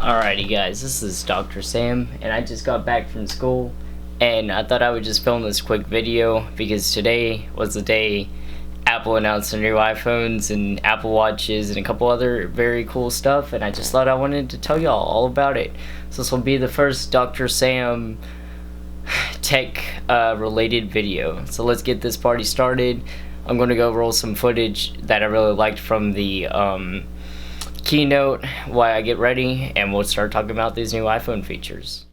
Alrighty guys, this is Dr. Sam, and I just got back from school, and I thought I would just film this quick video because today was the day Apple announced their new iPhones and Apple Watches and a couple other very cool stuff, and I just thought I wanted to tell y'all all about it. So this will be the first Dr. Sam tech related video. So let's get this party started. I'm going to go roll some footage that I really liked from the Keynote while I get ready, and we'll start talking about these new iPhone features.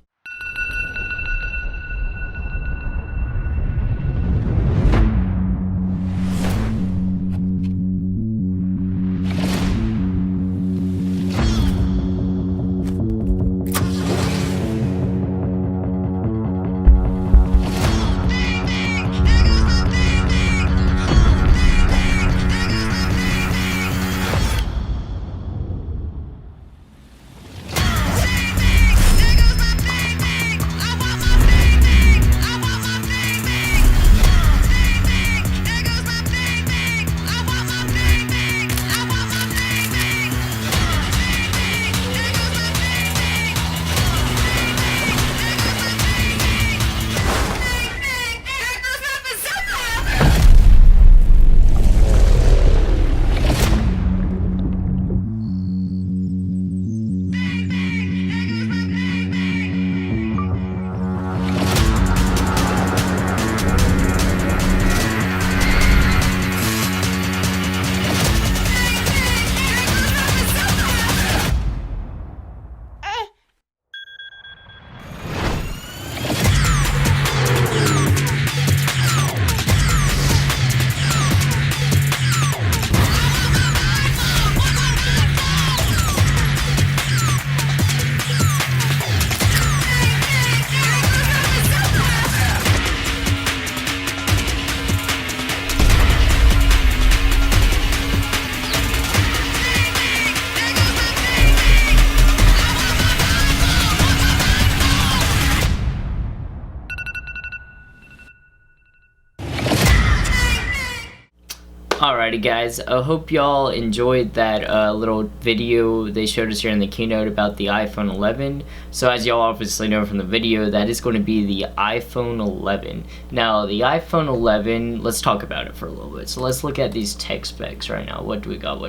Alrighty guys, I hope y'all enjoyed that little video they showed us here in the keynote about the iPhone 11. So as y'all obviously know from the video, that is going to be the iPhone 11. Now the iPhone 11, let's talk about it for a little bit. So let's look at these tech specs right now. What do we got?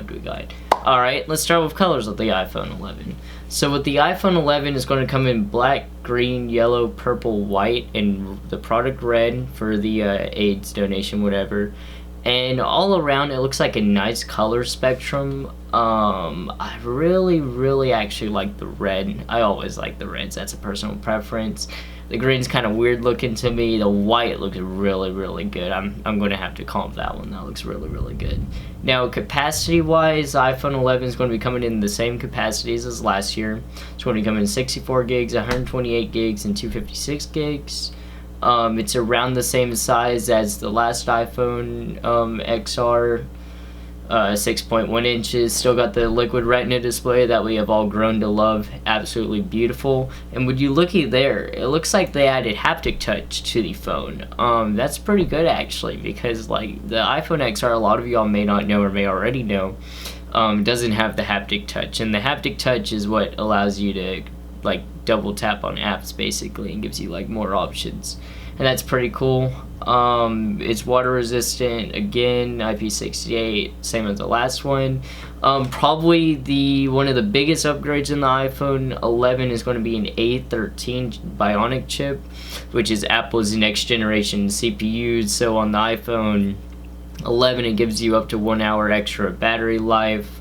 Alright, let's start with colors with the iPhone 11. So with the iPhone 11, it's going to come in black, green, yellow, purple, white, and the product red for the AIDS donation, whatever. And all around it looks like a nice color spectrum. I really actually like the red. I always like the reds, that's a personal preference. The green's kind of weird looking to me. The white looks really good. I'm gonna have to comp that one. That looks really good. Now capacity wise, the iPhone 11 is going to be coming in the same capacities as last year. It's going to be coming in 64 gigs, 128 gigs, and 256 gigs. It's around the same size as the last iPhone XR, 6.1 inches. Still got the liquid retina display that we have all grown to love. Absolutely beautiful. And would you looky there, it looks like they added haptic touch to the phone. That's pretty good actually, because like the iPhone XR, a lot of y'all may not know or may already know, doesn't have the haptic touch, and the haptic touch is what allows you to like double tap on apps basically and gives you like more options, and that's pretty cool. It's water resistant, again, IP68, same as the last one. Probably one of the biggest upgrades in the iPhone 11 is going to be an A13 Bionic chip, which is Apple's next generation CPU. So on the iPhone 11 it gives you up to 1 hour extra battery life.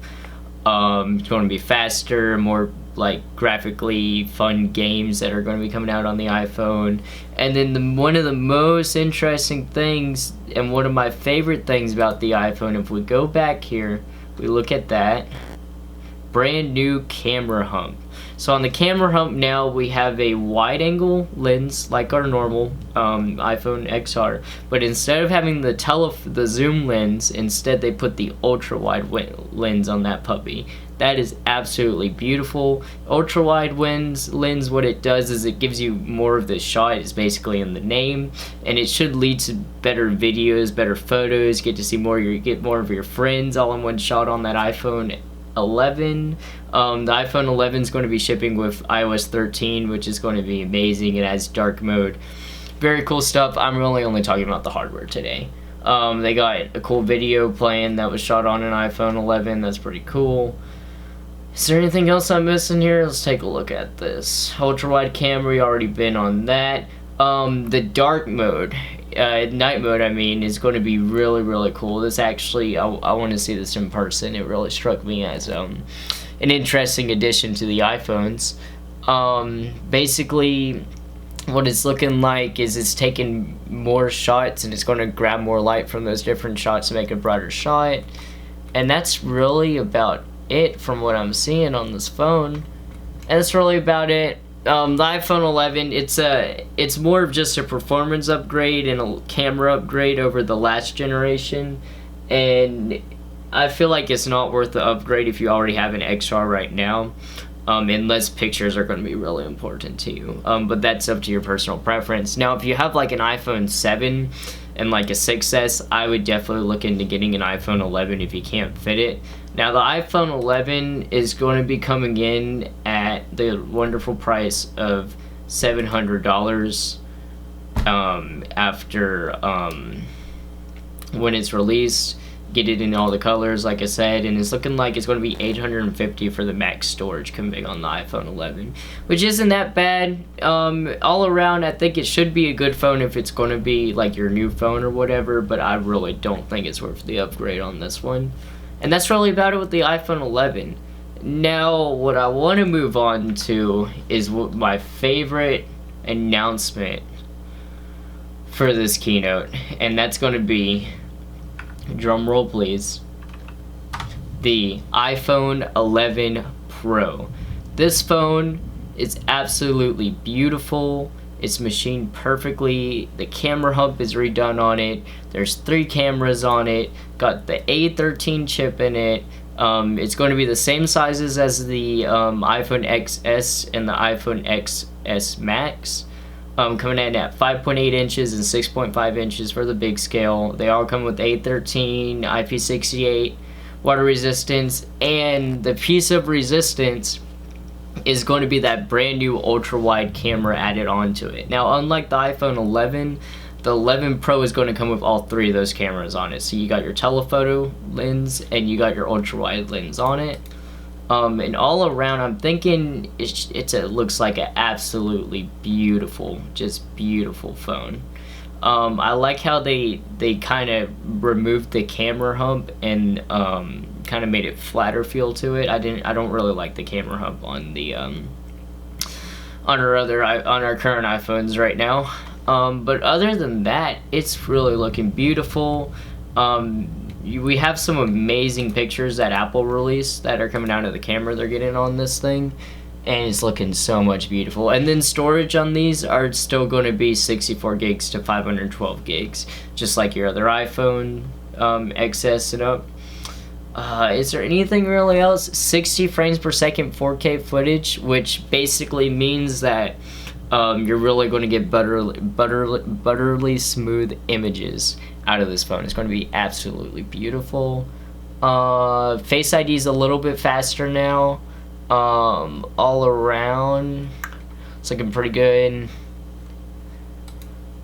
It's going to be faster, more like graphically fun games that are going to be coming out on the iPhone. And then one of the most interesting things and one of my favorite things about the iPhone, if we go back here, we look at that brand new camera hump. So on the camera hump now we have a wide angle lens like our normal iPhone XR, but instead of having the zoom lens, instead they put the ultra wide lens on that puppy. That is absolutely beautiful. Ultra wide lens, what it does is it gives you more of the shot. It's basically in the name, and it should lead to better videos, better photos. Get to see more. You get more of your friends all in one shot on that iPhone 11. The iPhone 11 is going to be shipping with iOS 13, which is going to be amazing. It has dark mode. Very cool stuff. I'm really only talking about the hardware today. They got a cool video playing that was shot on an iPhone 11. That's pretty cool. Is there anything else I'm missing here? Let's take a look at this. Ultra wide camera, we already been on that. The dark mode, night mode I mean, is going to be really cool. This actually, I want to see this in person. It really struck me as an interesting addition to the iPhones. Basically, what it's looking like is it's taking more shots and it's going to grab more light from those different shots to make a brighter shot. And that's really about it from what I'm seeing on this phone. And that's really about it. The iPhone 11, it's more of just a performance upgrade and a camera upgrade over the last generation, and I feel like it's not worth the upgrade if you already have an XR right now, unless pictures are going to be really important to you, but that's up to your personal preference. Now, if you have like an iPhone 7 and like a 6S, I would definitely look into getting an iPhone 11 if you can't fit it. Now, the iPhone 11 is going to be coming in at the wonderful price of $700 after when it's released. Get it in all the colors, like I said, and it's looking like it's going to be $850 for the max storage config on the iPhone 11, which isn't that bad. All around, I think it should be a good phone if it's going to be like your new phone or whatever, but I really don't think it's worth the upgrade on this one. And that's really about it with the iPhone 11. Now, what I want to move on to is what my favorite announcement for this keynote, and that's going to be, drum roll please, the iPhone 11 Pro. This phone is absolutely beautiful. It's machined perfectly. The camera hub is redone on it. There's 3 cameras on it. Got the A13 chip in it. It's going to be the same sizes as the iPhone XS and the iPhone XS Max. Coming in at 5.8 inches and 6.5 inches for the big scale. They all come with A13, IP68, water resistance, and the piece of resistance is going to be that brand new ultra wide camera added onto it. Now, unlike the iPhone 11, the 11 Pro is going to come with all 3 of those cameras on it. So you got your telephoto lens and you got your ultra wide lens on it. And all around, I'm thinking it looks like an absolutely beautiful, just beautiful phone. I like how they kind of removed the camera hub and kind of made it flatter feel to it. I don't really like the camera hub on the on our current iPhones right now. But other than that, it's really looking beautiful. We have some amazing pictures that Apple released that are coming out of the camera they're getting on this thing, and it's looking so much beautiful. And then storage on these are still going to be 64 gigs to 512 gigs, just like your other iPhone XS and up. Is there anything really else? 60 frames per second 4K footage, which basically means that you're really going to get butterly smooth images out of this phone. It's going to be absolutely beautiful. Face ID is a little bit faster now. All around, it's looking pretty good.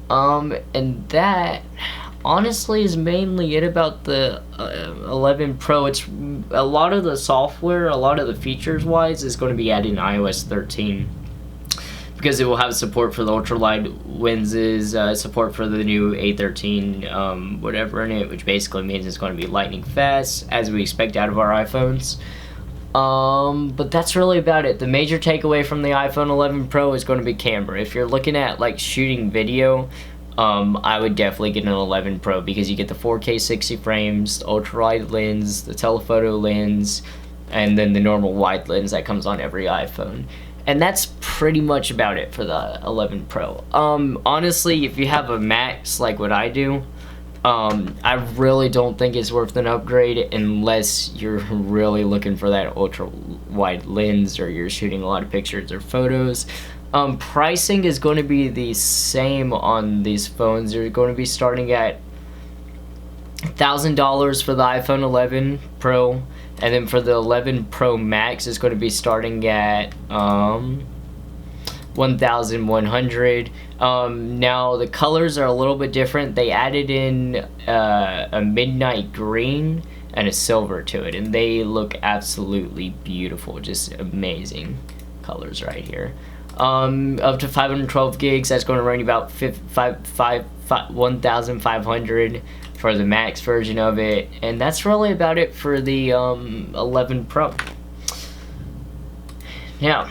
And that honestly is mainly it about the 11 Pro. It's a lot of the software, a lot of the features wise is going to be added in iOS 13. Because it will have support for the ultra-wide lenses, support for the new A13 whatever in it, which basically means it's going to be lightning fast, as we expect out of our iPhones. But that's really about it. The major takeaway from the iPhone 11 Pro is going to be camera. If you're looking at like shooting video, I would definitely get an 11 Pro because you get the 4K 60 frames, the ultra-wide lens, the telephoto lens, and then the normal wide lens that comes on every iPhone. And that's pretty much about it for the 11 Pro. Honestly, if you have a Max like what I do, I really don't think it's worth an upgrade unless you're really looking for that ultra wide lens or you're shooting a lot of pictures or photos. Pricing is going to be the same on these phones. They're going to be starting at $1,000 for the iPhone 11 Pro, and then for the 11 Pro Max, it's going to be starting at 1,100. Now the colors are a little bit different. They added in a midnight green and a silver to it, and they look absolutely beautiful. Just amazing colors right here. Up to 512 gigs. That's going to run you about 1,500 for the max version of it, and that's really about it for the 11 Pro. Now,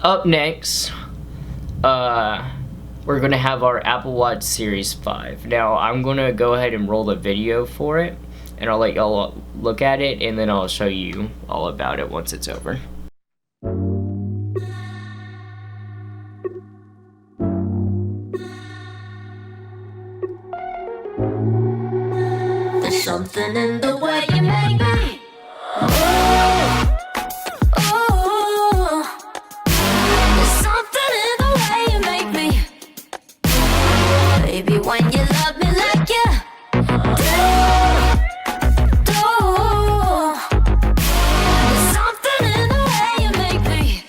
up next, we're gonna have our Apple Watch Series 5. Now, I'm gonna go ahead and roll a video for it, and I'll let y'all look at it, and then I'll show you all about it once it's over. There's something in the way you make me. There's something in the way you make me. Baby, when you love me like you do. There's something in the way you make me.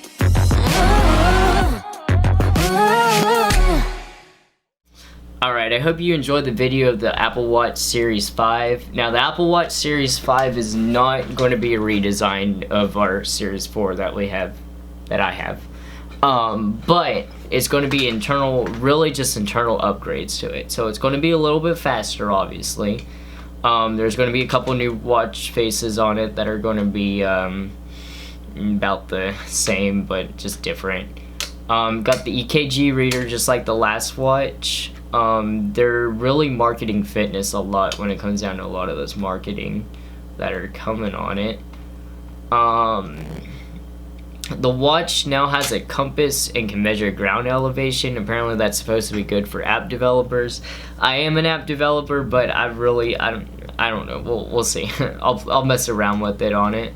Alright, I hope you enjoyed the video of the Apple Watch Series 5. Now, the Apple Watch Series 5 is not going to be a redesign of our Series 4 that I have. But it's going to be really just internal upgrades to it. So it's going to be a little bit faster, obviously. There's going to be a couple new watch faces on it that are going to be about the same, but just different. Got the EKG reader just like the last watch. They're really marketing fitness a lot when it comes down to a lot of this marketing that are coming on it. The watch now has a compass and can measure ground elevation. Apparently that's supposed to be good for app developers. I am an app developer, but I don't know. We'll see. I'll mess around with it on it.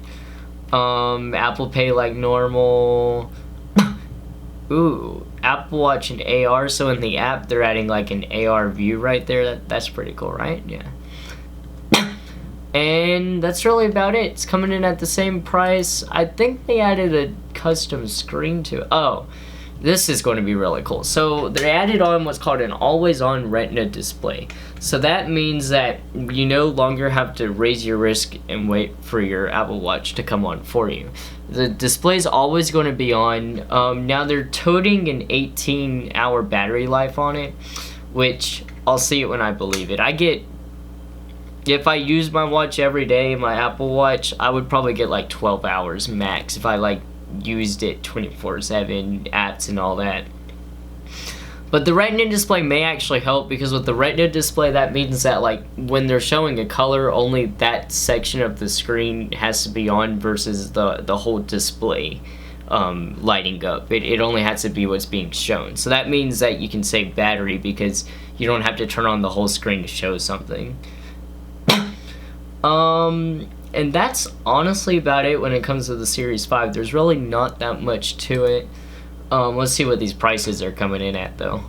Apple Pay like normal. Ooh, Apple Watch and AR. So in the app, they're adding like an AR view right there. That's pretty cool, right? Yeah. And that's really about it. It's coming in at the same price. I think they added a custom screen to it. Oh, this is going to be really cool. So they added on what's called an always-on Retina display. So that means that you no longer have to raise your wrist and wait for your Apple Watch to come on for you. The display is always going to be on. Now they're toting an 18-hour battery life on it, which I'll see it when I believe it. If I use my watch every day, my Apple Watch, I would probably get like 12 hours max if I like used it 24/7, apps and all that. But the Retina display may actually help, because with the Retina display, that means that like when they're showing a color, only that section of the screen has to be on versus the whole display lighting up. It only has to be what's being shown. So that means that you can save battery because you don't have to turn on the whole screen to show something. And that's honestly about it when it comes to the Series 5. There's really not that much to it. Let's see what these prices are coming in at, though.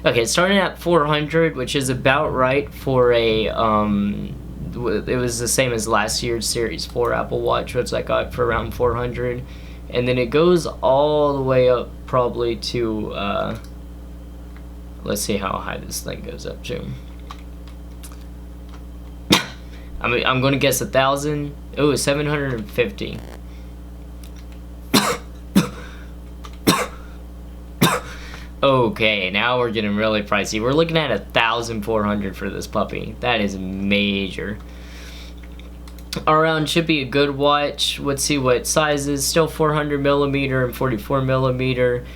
Okay, it's starting at $400, which is about right for a, it was the same as last year's Series 4 Apple Watch, which I got for around $400. And then it goes all the way up probably to, let's see how high this thing goes up to. I'm going to guess 1,000. Oh, 750. Okay, now we're getting really pricey. We're looking at 1,400 for this puppy. That is major. Around should be a good watch. Let's see what sizes. Still 400 millimeter and 44 millimeter.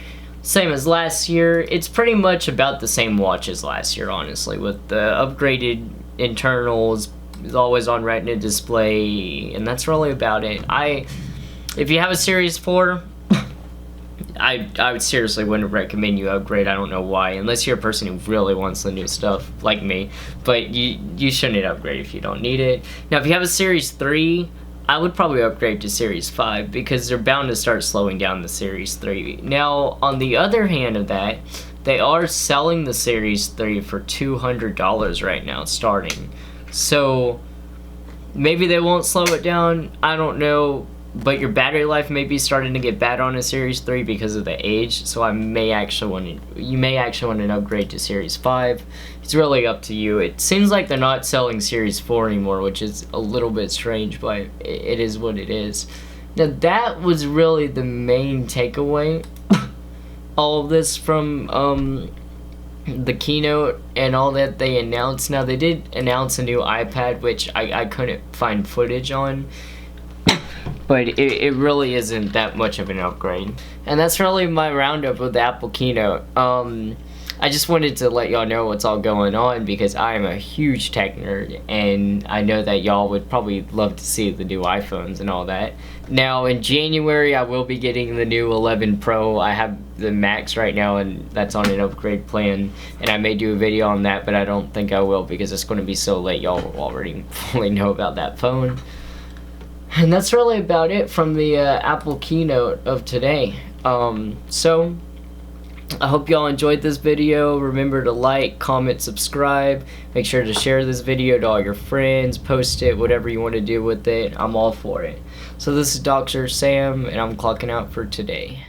Same as last year. It's pretty much about the same watch as last year, honestly, with the upgraded internals. Is always on Retina display, and that's really about it. If you have a Series 4, I would seriously wouldn't recommend you upgrade. I don't know why, unless you're a person who really wants the new stuff, like me. But you shouldn't upgrade if you don't need it. Now, if you have a Series 3, I would probably upgrade to Series 5 because they're bound to start slowing down the Series 3. Now, on the other hand of that, they are selling the Series 3 for $200 right now, starting. So maybe they won't slow it down. I don't know. But your battery life may be starting to get bad on a Series 3 because of the age. So you may actually want to upgrade to Series 5. It's really up to you. It seems like they're not selling Series 4 anymore, which is a little bit strange, but it is what it is. Now that was really the main takeaway. All of this from the keynote and all that they announced. Now they did announce a new iPad, which I couldn't find footage on. But it really isn't that much of an upgrade. And that's really my roundup of the Apple keynote. I just wanted to let y'all know what's all going on because I am a huge tech nerd, and I know that y'all would probably love to see the new iPhones and all that. Now in January I will be getting the new 11 Pro. I have the Max right now, and that's on an upgrade plan, and I may do a video on that, but I don't think I will because it's going to be so late. Y'all will already fully know about that phone. And that's really about it from the Apple keynote of today. So I hope y'all enjoyed this video. Remember to like, comment, subscribe. Make sure to share this video to all your friends, post it, whatever you want to do with it. I'm all for it. So this is Dr. Sam, and I'm clocking out for today.